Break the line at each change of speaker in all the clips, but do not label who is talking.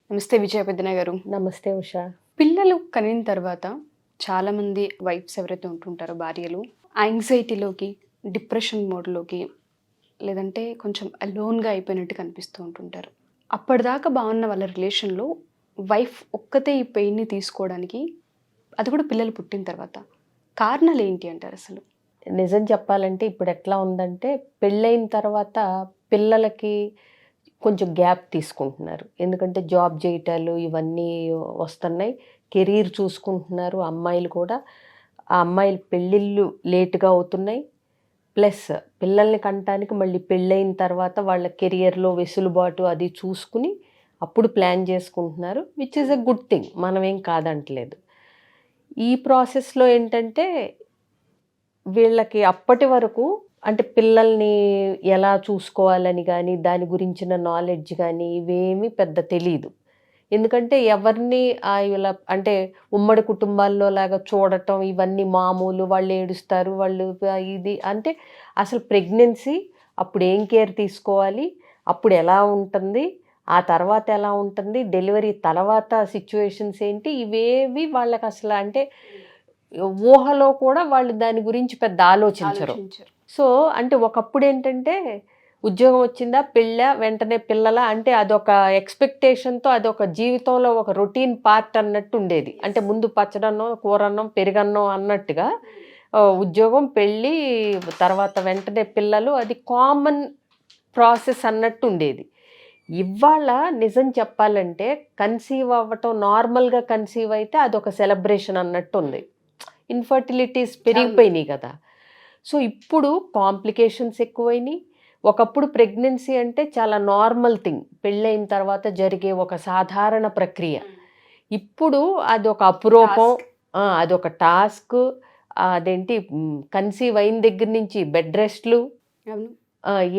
నమస్తే విజయ పెద్దన గారు.
నమస్తే ఉషా.
పిల్లలు కనిన తర్వాత చాలామంది వైఫ్స్ ఎవరైతే ఉంటుంటారో భార్యలు యాంగ్జైటీలోకి, డిప్రెషన్ మోడ్లోకి, లేదంటే కొంచెం అలోన్గా అయిపోయినట్టు కనిపిస్తూ ఉంటుంటారు. అప్పటిదాకా బాగున్న వాళ్ళ రిలేషన్లో వైఫ్ ఒక్కతే ఈ పెయిన్ని తీసుకోవడానికి, అది కూడా పిల్లలు పుట్టిన తర్వాత, కారణాలు ఏంటి అంటారు అసలు?
నిజం చెప్పాలంటే ఇప్పుడు ఎట్లా ఉందంటే పెళ్ళైన తర్వాత పిల్లలకి కొంచెం గ్యాప్ తీసుకుంటున్నారు. ఎందుకంటే జాబ్ చేయటాలు ఇవన్నీ వస్తున్నాయి, కెరీర్ చూసుకుంటున్నారు అమ్మాయిలు కూడా. ఆ అమ్మాయిలు పెళ్ళిళ్ళు లేటుగా అవుతున్నాయి. ప్లస్ పిల్లల్ని కంటానికి మళ్ళీ పెళ్ళైన తర్వాత వాళ్ళ కెరియర్లో వెసులుబాటు అది చూసుకుని అప్పుడు ప్లాన్ చేసుకుంటున్నారు, which is a good thing, మనం ఏం కాదంటలేదు. ఈ ప్రాసెస్లో ఏంటంటే వీళ్ళకి అప్పటి వరకు అంటే పిల్లల్ని ఎలా చూసుకోవాలని కానీ దాని గురించిన నాలెడ్జ్ కానీ ఇవేమీ పెద్ద తెలీదు. ఎందుకంటే ఎవరిని ఇలా అంటే ఉమ్మడి కుటుంబాల్లో లాగా చూడటం ఇవన్నీ మామూలు, వాళ్ళు ఏడుస్తారు, వాళ్ళు ఇది అంటే అసలు ప్రెగ్నెన్సీ అప్పుడు ఏం కేర్ తీసుకోవాలి, అప్పుడు ఎలా ఉంటుంది, ఆ తర్వాత ఎలా ఉంటుంది, డెలివరీ తర్వాత సిచ్యువేషన్స్ ఏంటి, ఇవేవి వాళ్ళకి అసలు అంటే ఊహలో కూడా వాళ్ళు దాని గురించి పెద్ద ఆలోచించరు. సో అంటే ఒకప్పుడు ఏంటంటే ఉద్యోగం వచ్చిందా, పెళ్ళా, వెంటనే పిల్లల అంటే అదొక ఎక్స్పెక్టేషన్తో అదొక జీవితంలో ఒక రొటీన్ పార్ట్ అన్నట్టు ఉండేది. అంటే ముందు పచ్చడన్నం, కూరన్నం, పెరుగన్నం అన్నట్టుగా ఉద్యోగం, పెళ్ళి, తర్వాత వెంటనే పిల్లలు, అది కామన్ ప్రాసెస్ అన్నట్టు ఉండేది. ఇవాళ నిజం చెప్పాలంటే కన్సీవ్ అవ్వటం, నార్మల్గా కన్సీవ్ అయితే అదొక సెలబ్రేషన్ అన్నట్టు ఉంది. ఇన్ఫర్టిలిటీస్ పెరిగిపోయినాయి కదా. సో ఇప్పుడు కాంప్లికేషన్స్ ఎక్కువైనాయి. ఒకప్పుడు ప్రెగ్నెన్సీ అంటే చాలా నార్మల్ థింగ్, పెళ్ళైన తర్వాత జరిగే ఒక సాధారణ ప్రక్రియ. ఇప్పుడు అదొక అపురూపం, అదొక టాస్క్. అదేంటి, కన్సీవ్ అయిన దగ్గర నుంచి బెడ్ రెస్ట్లు,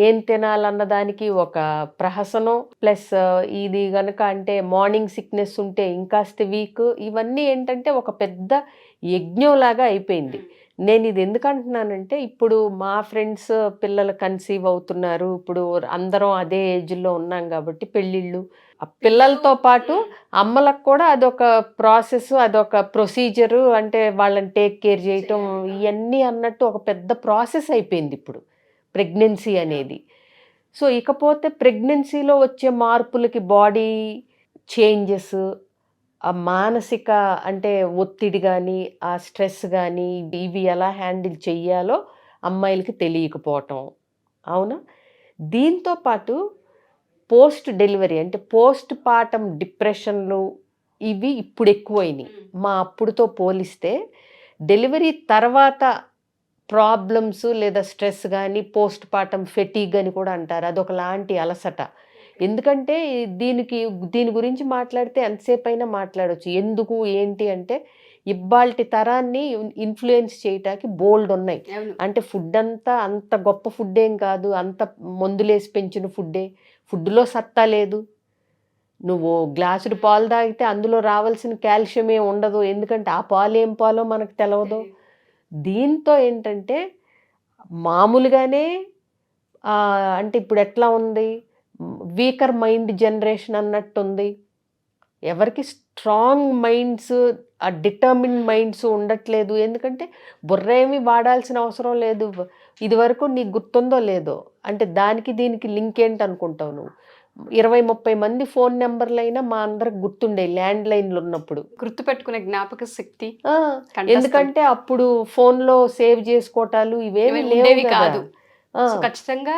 ఏం తినాలన్న దానికి ఒక ప్రహసనం, ప్లస్ ఇది కనుక అంటే మార్నింగ్ సిక్నెస్ ఉంటే ఇంకాస్త వీక్. ఇవన్నీ ఏంటంటే ఒక పెద్ద యజ్ఞంలాగా అయిపోయింది. నేను ఇది ఎందుకు అంటున్నానంటే ఇప్పుడు మా ఫ్రెండ్స్ పిల్లలు కన్సీవ్ అవుతున్నారు, ఇప్పుడు అందరం అదే ఏజ్లో ఉన్నాం కాబట్టి పెళ్ళిళ్ళు, పిల్లలతో పాటు అమ్మలకు కూడా అదొక ప్రాసెస్, అదొక ప్రొసీజరు. అంటే వాళ్ళని టేక్ కేర్ చేయటం ఇవన్నీ అన్నట్టు ఒక పెద్ద ప్రాసెస్ అయిపోయింది ఇప్పుడు ప్రెగ్నెన్సీ అనేది. సో ఇకపోతే ప్రెగ్నెన్సీలో వచ్చే మార్పులకి, బాడీ చేంజెస్, ఆ మానసిక అంటే ఒత్తిడి కానీ, ఆ స్ట్రెస్ కానీ, ఇవి ఎలా హ్యాండిల్ చెయ్యాలో అమ్మాయిలకి తెలియకపోవటం. అవునా? దీంతో పాటు పోస్ట్ డెలివరీ అంటే పోస్ట్ పార్టం డిప్రెషన్లు ఇవి ఇప్పుడు ఎక్కువైనాయి. మా అప్పుడుతో పోలిస్తే డెలివరీ తర్వాత ప్రాబ్లమ్స్ లేదా స్ట్రెస్ కానీ, పోస్ట్ పార్టం ఫెటీగ్ అని కూడా అంటారు, అదొకలాంటి అలసట. ఎందుకంటే దీని గురించి మాట్లాడితే ఎంతసేపు అయినా మాట్లాడవచ్చు. ఎందుకు ఏంటి అంటే ఇవాల్టి తరాన్ని ఇన్ఫ్లుయెన్స్ చేయటానికి బోల్డ్ ఉన్నాయి. అంటే ఫుడ్ అంతా అంత గొప్ప ఫుడ్ ఏం కాదు, అంత మందులేసి పెంచిన ఫుడ్డే. ఫుడ్లో సత్తా లేదు. నువ్వు గ్లాసుడు పాలు తాగితే అందులో రావాల్సిన కాల్షియం ఏం ఉండదు, ఎందుకంటే ఆ పాలు ఏం పాలో మనకు తెలవదు. దీంతో ఏంటంటే మామూలుగానే అంటే ఇప్పుడు ఎట్లా ఉంది, వీకర్ మైండ్ జనరేషన్ అన్నట్టుంది. ఎవరికి స్ట్రాంగ్ మైండ్స్, ఆ డిటర్మిన్ మైండ్స్ ఉండట్లేదు. ఎందుకంటే బుర్ర ఏమి వాడాల్సిన అవసరం లేదు. ఇది వరకు నీకు గుర్తుందో లేదో, అంటే దానికి దీనికి లింక్ ఏంటి అనుకుంటావు నువ్వు? 20-30 మంది ఫోన్ నెంబర్లైనా మా అందరికి గుర్తుండే ల్యాండ్ లైన్లు ఉన్నప్పుడు.
గుర్తుపెట్టుకునే జ్ఞాపక శక్తి.
ఎందుకంటే అప్పుడు ఫోన్లో సేవ్ చేసుకోవటాలు ఇవేమి లేవు కాదు.
ఖచ్చితంగా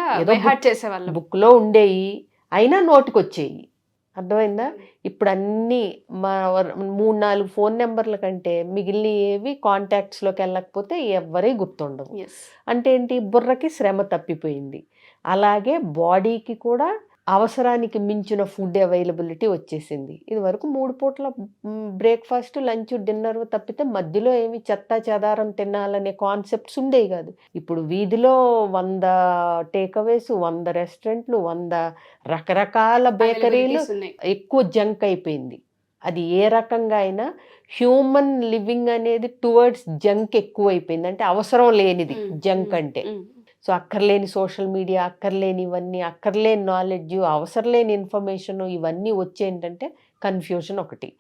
చేసేవాళ్ళు,
బుక్లో ఉండేవి, అయినా నోటికి వచ్చేవి. అర్థమైందా? ఇప్పుడు అన్నీ మా 3-4 ఫోన్ నెంబర్ల కంటే మిగిలిన ఏవి కాంటాక్ట్స్లోకి వెళ్ళకపోతే ఎవరే గుర్తుండవు. అంటే ఏంటి, బుర్రకి శ్రమ తప్పిపోయింది. అలాగే బాడీకి కూడా అవసరానికి మించిన ఫుడ్ అవైలబిలిటీ వచ్చేసింది. ఇది వరకు 3 పూట్ల బ్రేక్ఫాస్ట్, లంచ్, డిన్నర్ తప్పితే మధ్యలో ఏమి చెత్త చెదారం తినాలనే కాన్సెప్ట్స్ ఉండేవి కాదు. ఇప్పుడు వీధిలో 100 టేక్అవేస్, 100 రెస్టారెంట్లు, 100 రకరకాల బేకరీలు, ఎక్కువ జంక్ అయిపోయింది. అది ఏ రకంగా అయినా హ్యూమన్ లివింగ్ అనేది టువర్డ్స్ జంక్ ఎక్కువ అయిపోయింది. అంటే అవసరం లేనిది జంక్ అంటే. సో అక్కర్లేని సోషల్ మీడియా, అక్కర్లేని ఇవన్నీ, అక్కర్లేని నాలెడ్జ్, అవసరం లేని ఇన్ఫర్మేషన్ ఇవన్నీ వచ్చి ఏంటంటే కన్ఫ్యూజన్ ఒకటి.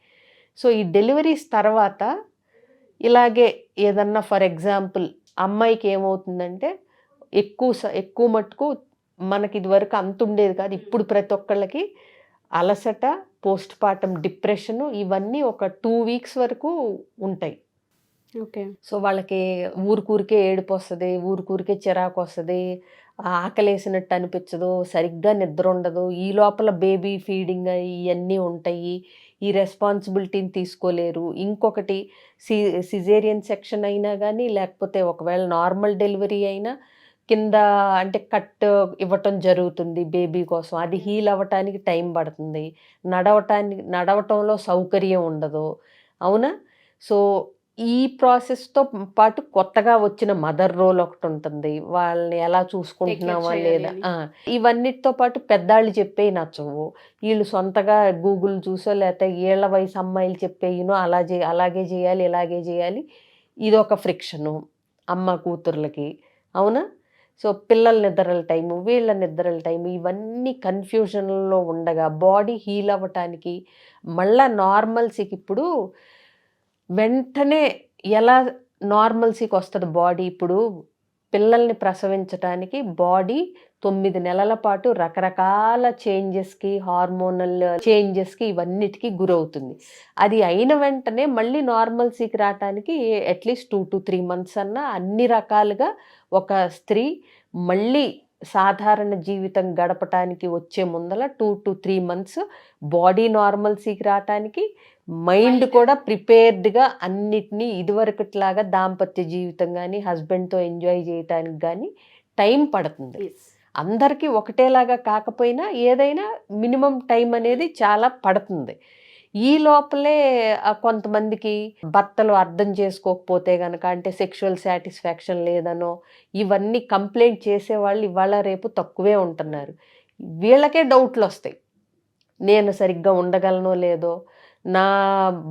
సో ఈ డెలివరీస్ తర్వాత ఇలాగే ఏదన్నా ఫర్ ఎగ్జాంపుల్ అమ్మాయికి ఏమవుతుందంటే ఎక్కువ మట్టుకు మనకి ఇదివరకు అంత ఉండేది కాదు, ఇప్పుడు ప్రతి ఒక్కళ్ళకి అలసట, పోస్ట్ పార్టం డిప్రెషను ఇవన్నీ ఒక 2 వీక్స్ వరకు ఉంటాయి.
ఓకే.
సో వాళ్ళకి ఊరికూరికే ఏడుపు వస్తుంది, ఊరికూరికే చిరాకు వస్తుంది, ఆకలేసినట్టు అనిపించదు, సరిగ్గా నిద్ర ఉండదు, ఈ లోపల బేబీ ఫీడింగ్ ఇవన్నీ ఉంటాయి, ఈ రెస్పాన్సిబిలిటీని తీసుకోలేరు. ఇంకొకటి సిజేరియన్ సెక్షన్ అయినా కానీ లేకపోతే ఒకవేళ నార్మల్ డెలివరీ అయినా కింద అంటే కట్ ఇవ్వటం జరుగుతుంది బేబీ కోసం, అది హీల్ అవ్వటానికి టైం పడుతుంది, నడవటంలో సౌకర్యం ఉండదు, అవునా? సో ఈ ప్రాసెస్తో పాటు కొత్తగా వచ్చిన మదర్ రోల్ ఒకటి ఉంటుంది, వాళ్ళని ఎలా చూసుకుంటున్నామా లేదా, ఇవన్నిటితో పాటు పెద్దాళ్ళు చెప్పేవి నచ్చవు, వీళ్ళు సొంతగా గూగుల్ చూసో లేకపోతే ఏళ్ల వయసు అమ్మాయిలు చెప్పేయినో అలాగే చేయాలి, ఇలాగే చేయాలి, ఇదొక ఫ్రిక్షను అమ్మ కూతుర్లకి, అవునా? సో పిల్లల నిద్రల టైము, వీళ్ళ నిద్రల టైము, ఇవన్నీ కన్ఫ్యూజన్లో ఉండగా బాడీ హీల్ అవ్వటానికి మళ్ళా నార్మల్సీకి ఇప్పుడు వెంటనే ఎలా నార్మల్సీకి వస్తుంది బాడీ? ఇప్పుడు పిల్లల్ని ప్రసవించడానికి బాడీ 9 నెలల పాటు రకరకాల చేంజెస్కి, హార్మోనల్ చేంజెస్కి ఇవన్నిటికీ గురవుతుంది. అది అయిన వెంటనే మళ్ళీ నార్మల్సీకి రావటానికి అట్లీస్ట్ 2 to 3 months అన్నా అన్ని రకాలుగా ఒక స్త్రీ మళ్ళీ సాధారణ జీవితం గడపటానికి వచ్చే ముందల 2 to 3 months బాడీ నార్మల్సీకి రావటానికి, మైండ్ కూడా ప్రిపేర్డ్గా అన్నిటినీ ఇదివరకట్లాగా దాంపత్య జీవితం కానీ హస్బెండ్తో ఎంజాయ్ చేయటానికి కానీ టైం పడుతుంది. అందరికీ ఒకటేలాగా కాకపోయినా ఏదైనా మినిమం టైం అనేది చాలా పడుతుంది. ఈ లోపలే కొంతమందికి భర్తలు అర్థం చేసుకోకపోతే కనుక, అంటే సెక్షువల్ సాటిస్ఫాక్షన్ లేదనో ఇవన్నీ కంప్లైంట్ చేసేవాళ్ళు ఇవాళ రేపు తక్కువే ఉంటున్నారు. వీళ్ళకే డౌట్లు వస్తాయి, నేను సరిగ్గా ఉండగలనో లేదో, నా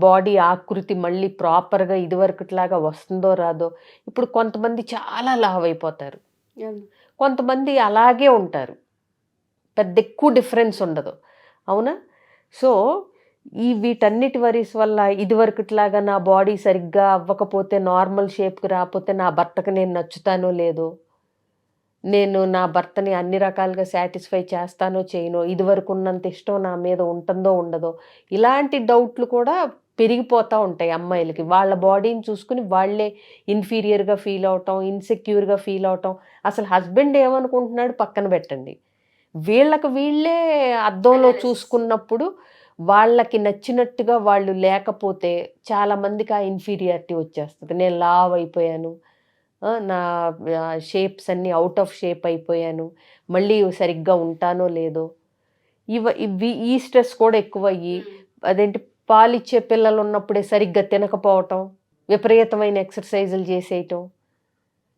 బాడీ ఆకృతి మళ్ళీ ప్రాపర్గా ఇదివరకుట్లాగా వస్తుందో రాదో. ఇప్పుడు కొంతమంది చాలా లావ్ అయిపోతారు, కొంతమంది అలాగే ఉంటారు, పెద్ద ఎక్కువ డిఫరెన్స్ ఉండదు, అవునా? సో వీటన్నిటి వరీస్ వల్ల ఇదివరకుట్లాగా నా బాడీ సరిగ్గా అవ్వకపోతే, నార్మల్ షేప్కి రాకపోతే నా భర్తకు నేను నచ్చుతానో లేదో, నేను నా భర్తని అన్ని రకాలుగా సాటిస్ఫై చేస్తానో చేయనో, ఇదివరకు ఉన్నంత ఇష్టం నా మీద ఉంటుందో ఉండదో, ఇలాంటి డౌట్లు కూడా పెరిగిపోతూ ఉంటాయి అమ్మాయిలకి. వాళ్ళ బాడీని చూసుకుని వాళ్ళే ఇన్ఫీరియర్గా ఫీల్ అవటం, ఇన్సెక్యూర్గా ఫీల్ అవటం. అసలు హస్బెండ్ ఏమనుకుంటున్నాడు పక్కన పెట్టండి, వీళ్ళే అద్దంలో చూసుకున్నప్పుడు వాళ్ళకి నచ్చినట్టుగా వాళ్ళు లేకపోతే చాలామందికి ఆ ఇన్ఫీరియారిటీ వచ్చేస్తుంది. నేను లావ్ అయిపోయాను, నా షేప్స్ అన్నీ అవుట్ ఆఫ్ షేప్ అయిపోయాను, మళ్ళీ సరిగ్గా ఉంటానో లేదో, ఈ స్ట్రెస్ కూడా ఎక్కువయ్యి అదేంటి పాలిచ్చే పిల్లలు ఉన్నప్పుడే సరిగ్గా తినకపోవటం, విపరీతమైన ఎక్సర్సైజులు చేసేయటం,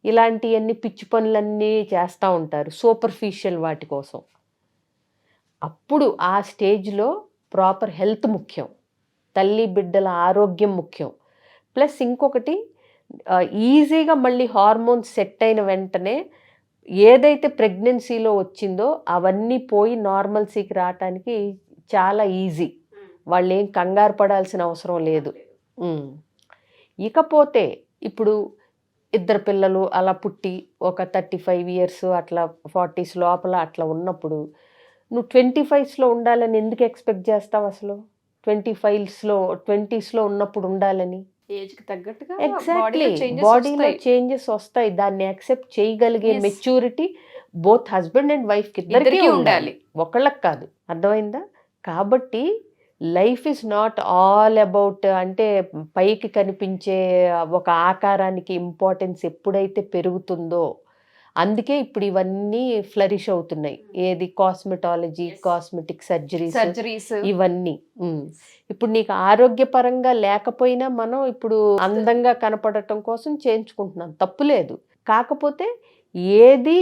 ఇలాంటివన్నీ పిచ్చి పనులన్నీ చేస్తూ ఉంటారు సూపర్ఫిషియల్ వాటి కోసం. అప్పుడు ఆ స్టేజ్లో ప్రాపర్ హెల్త్ ముఖ్యం, తల్లి బిడ్డల ఆరోగ్యం ముఖ్యం. ప్లస్ ఇంకొకటి, ఈజీగా మళ్ళీ హార్మోన్స్ సెట్ అయిన వెంటనే ఏదైతే ప్రెగ్నెన్సీలో వచ్చిందో అవన్నీ పోయి నార్మల్సీకి రావటానికి చాలా ఈజీ, వాళ్ళు ఏం కంగారు పడాల్సిన అవసరం లేదు. ఇకపోతే ఇప్పుడు 2 పిల్లలు అలా పుట్టి ఒక 35 years అట్లా 40s లోపల అట్లా ఉన్నప్పుడు నువ్వు 25sలో ఉండాలని ఎందుకు ఎక్స్పెక్ట్ చేస్తావు? అసలు 20sలో ఉన్నప్పుడు ఉండాలని
ఏజ్కి తగ్గట్టుగా
ఎగ్జాక్ట్లీ బాడీలో చేంజెస్ వస్తాయి. దాన్ని యాక్సెప్ట్ చేయగలిగే మెచ్యూరిటీ బోత్ హస్బెండ్ అండ్ వైఫ్కి ఇద్దరికీ ఉండాలి, ఒకళ్ళకి కాదు. అర్థమైందా? కాబట్టి life is not all about అంటే పైకి కనిపించే ఒక ఆకారానికి ఇంపార్టెన్స్ ఎప్పుడైతే పెరుగుతుందో, అందుకే ఇప్పుడు ఇవన్నీ ఫ్లరిష్ అవుతున్నాయి. ఏది కాస్మెటాలజీ, కాస్మెటిక్ సర్జరీస్ ఇవన్నీ. ఇప్పుడు నీకు ఆరోగ్యపరంగా లేకపోయినా మనం ఇప్పుడు అందంగా కనపడటం కోసం చేయించుకుంటున్నాం, తప్పులేదు. కాకపోతే ఏది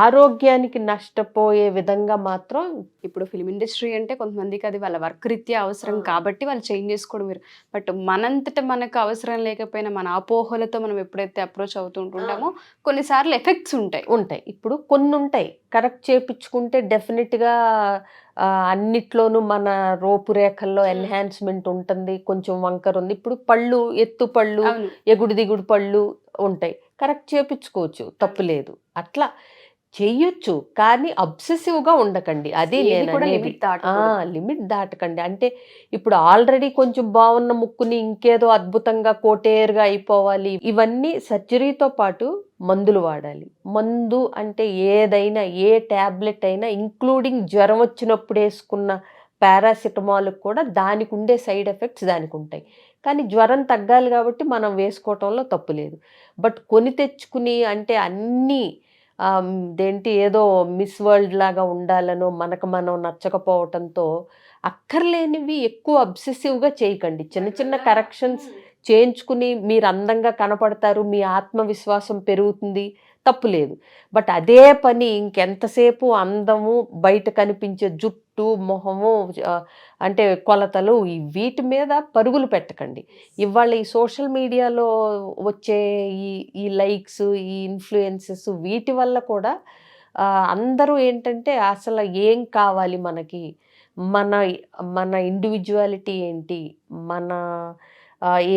ఆరోగ్యానికి నష్టపోయే విధంగా మాత్రం
ఇప్పుడు ఫిల్మ్ ఇండస్ట్రీ అంటే కొంతమందికి అది వాళ్ళ వర్క్ రీత్యా అవసరం కాబట్టి వాళ్ళు చేంజ్ చేసుకోవడం వేరు. బట్ మనంతట మనకు అవసరం లేకపోయినా మన అపోహలతో మనం ఎప్పుడైతే అప్రోచ్ అవుతుంటామో కొన్నిసార్లు ఎఫెక్ట్స్ ఉంటాయి.
ఇప్పుడు కొన్ని ఉంటాయి కరెక్ట్ చేపించుకుంటే డెఫినెట్గా అన్నిట్లోనూ మన రూపురేఖల్లో ఎన్హాన్స్మెంట్ ఉంటుంది, కొంచెం వంకర ఉంది. ఇప్పుడు పళ్ళు, ఎత్తు పళ్ళు,
అవును.
ఎగుడు దిగుడు పళ్ళు ఉంటాయి, కరెక్ట్ చేపించుకోవచ్చు, తప్పు లేదు, అట్లా చెయ్యొచ్చు. కానీ అబ్సెసివ్గా ఉండకండి, అది
ఏది
నేను
కూడా
అనేది.
లిమిట్ దాటకూడదు.
లిమిట్ దాటకండి. అంటే ఇప్పుడు ఆల్రెడీ కొంచెం బాగున్న ముక్కుని ఇంకేదో అద్భుతంగా కోటేరుగా అయిపోవాలి, ఇవన్నీ సర్జరీతో పాటు మందులు వాడాలి. మందు అంటే ఏదైనా, ఏ ట్యాబ్లెట్ అయినా, ఇంక్లూడింగ్ జ్వరం వచ్చినప్పుడు వేసుకున్న పారాసిటమాల్ కూడా దానికి ఉండే సైడ్ ఎఫెక్ట్స్ దానికి ఉంటాయి. కానీ జ్వరం తగ్గాలి కాబట్టి మనం వేసుకోవటంలో తప్పు లేదు. బట్ కొని తెచ్చుకుని అంటే అన్నీ దేంటి ఏదో మిస్ వరల్డ్ లాగా ఉండాలనో మనకు మనం నచ్చకపోవటంతో అక్కర్లేనివి ఎక్కువ అబ్సెసివ్గా చేయకండి. చిన్న చిన్న కరెక్షన్స్ చేయించుకుని మీరు అందంగా కనపడతారు, మీ ఆత్మవిశ్వాసం పెరుగుతుంది, తప్పు లేదు. బట్ అదే పని ఇంకెంతసేపు అందము, బయట కనిపించే జుట్టు, మొహము, అంటే కొలతలు, వీటి మీద పరుగులు పెట్టకండి. ఇవాళ ఈ సోషల్ మీడియాలో వచ్చే ఈ లైక్స్, ఈ ఇన్ఫ్లుయెన్సెస్, వీటి వల్ల కూడా అందరూ ఏంటంటే అసలు ఏం కావాలి మనకి, మన మన ఇండివిజువాలిటీ ఏంటి, మన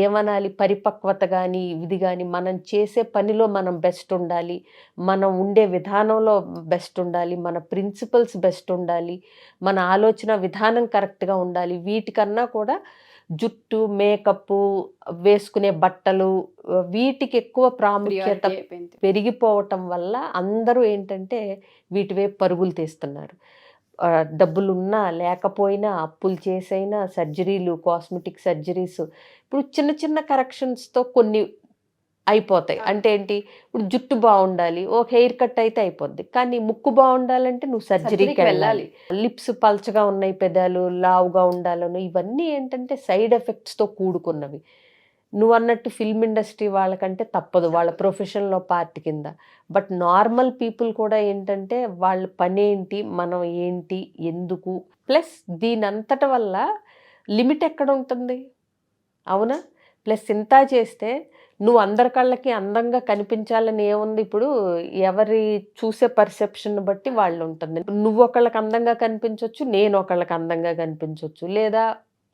ఏమనాలి పరిపక్వత కానీ ఇది కానీ, మనం చేసే పనిలో మనం బెస్ట్ ఉండాలి, మనం ఉండే విధానంలో బెస్ట్ ఉండాలి, మన ప్రిన్సిపల్స్ బెస్ట్ ఉండాలి, మన ఆలోచన విధానం కరెక్ట్గా ఉండాలి. వీటికన్నా కూడా జుట్టు, మేకప్, వేసుకునే బట్టలు, వీటికి ఎక్కువ ప్రాముఖ్యత పెరిగిపోవటం వల్ల అందరూ ఏంటంటే వీటి వైపు పరుగులు తీస్తున్నారు. డబ్బులున్నా లేకపోయినా అప్పులు చేసైనా సర్జరీలు, కాస్మెటిక్ సర్జరీస్, ఇప్పుడు చిన్న చిన్న కరెక్షన్స్తో కొన్ని అయిపోతాయి. అంటే ఏంటి, ఇప్పుడు జుట్టు బాగుండాలి, ఓ హెయిర్ కట్ అయితే అయిపోద్ది, కానీ ముక్కు బాగుండాలంటే నువ్వు సర్జరీకి వెళ్ళాలి. లిప్స్ పల్చగా ఉన్నాయి, పెదాలు లావుగా ఉండాలను, ఇవన్నీ ఏంటంటే సైడ్ ఎఫెక్ట్స్తో కూడుకున్నవి. నువ్వు అన్నట్టు ఫిల్మ్ ఇండస్ట్రీ వాళ్ళకంటే తప్పదు, వాళ్ళ ప్రొఫెషన్లో పార్ట్ కింద. బట్ నార్మల్ పీపుల్ కూడా ఏంటంటే వాళ్ళ పని ఏంటి, మనం ఏంటి, ఎందుకు, ప్లస్ దీని అంతటి వల్ల లిమిట్ ఎక్కడ ఉంటుంది, అవునా? ప్లస్ ఇంత చేస్తే నువ్వు అందరి కళ్ళకి అందంగా కనిపించాలని ఏముంది, ఇప్పుడు ఎవరి చూసే పర్సెప్షన్ బట్టి వాళ్ళు ఉంటుంది. నువ్వు ఒకళ్ళకి అందంగా కనిపించవచ్చు, నేను ఒకళ్ళకి అందంగా కనిపించవచ్చు, లేదా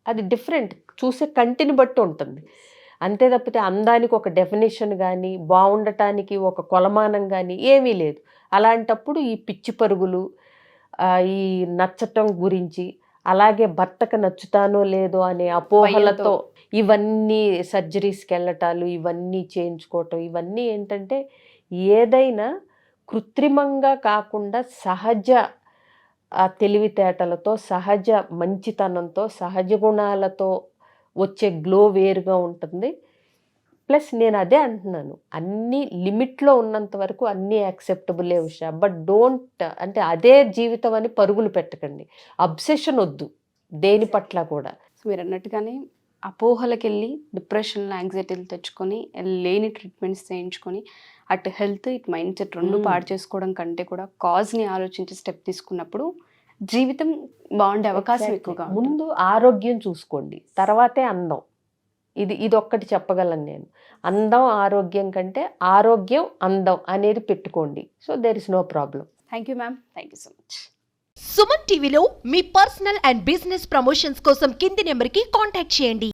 అది డిఫరెంట్, చూసే కంటిని బట్టి ఉంటుంది. అంతే తప్పితే అందానికి ఒక డెఫినేషన్ కానీ, బాగుండటానికి ఒక కొలమానం కానీ ఏమీ లేదు. అలాంటప్పుడు ఈ పిచ్చి పరుగులు, ఈ నచ్చటం గురించి, అలాగే భర్తకు నచ్చుతానో లేదో అనే అపోహలతో ఇవన్నీ సర్జరీస్కి వెళ్ళటాలు, ఇవన్నీ చేయించుకోవటం, ఇవన్నీ ఏంటంటే ఏదైనా కృత్రిమంగా కాకుండా సహజ తెలివితేటలతో, సహజ మంచితనంతో, సహజ గుణాలతో వచ్చే గ్లో వేరుగా ఉంటుంది. ప్లస్ నేను అదే అంటున్నాను, అన్నీ లిమిట్లో ఉన్నంత వరకు అన్నీ యాక్సెప్టబులే ఉషా. బట్ డోంట్ అంటే అదే జీవితం అని పరుగులు పెట్టకండి, అబ్సెషన్ వద్దు దేని పట్ల కూడా.
మీరు అన్నట్టుగానే అపోహలకి వెళ్ళి డిప్రెషన్, యాంగ్జైటీలు తెచ్చుకొని లేని ట్రీట్మెంట్స్ చేయించుకొని అటు హెల్త్, ఇటు మైండ్ సెట్ రెండు పాడు చేసుకోవడం కంటే కూడా కాజ్ని ఆలోచించి స్టెప్ తీసుకున్నప్పుడు జీవితం బాగుండే అవకాశం ఎక్కువగా.
ముందు ఆరోగ్యం చూసుకోండి, తర్వాతే అందం. ఇది ఒక్కటి చెప్పగలను నేను, అందం ఆరోగ్యం కంటే ఆరోగ్యం అందం అనేది పెట్టుకోండి. So there is no problem.
Thank you ma'am, thank you so much.
Suman టీవీలో మీ పర్సనల్ అండ్ బిజినెస్ ప్రమోషన్స్ కోసం కింది నెంబర్కి కాంటాక్ట్ చేయండి.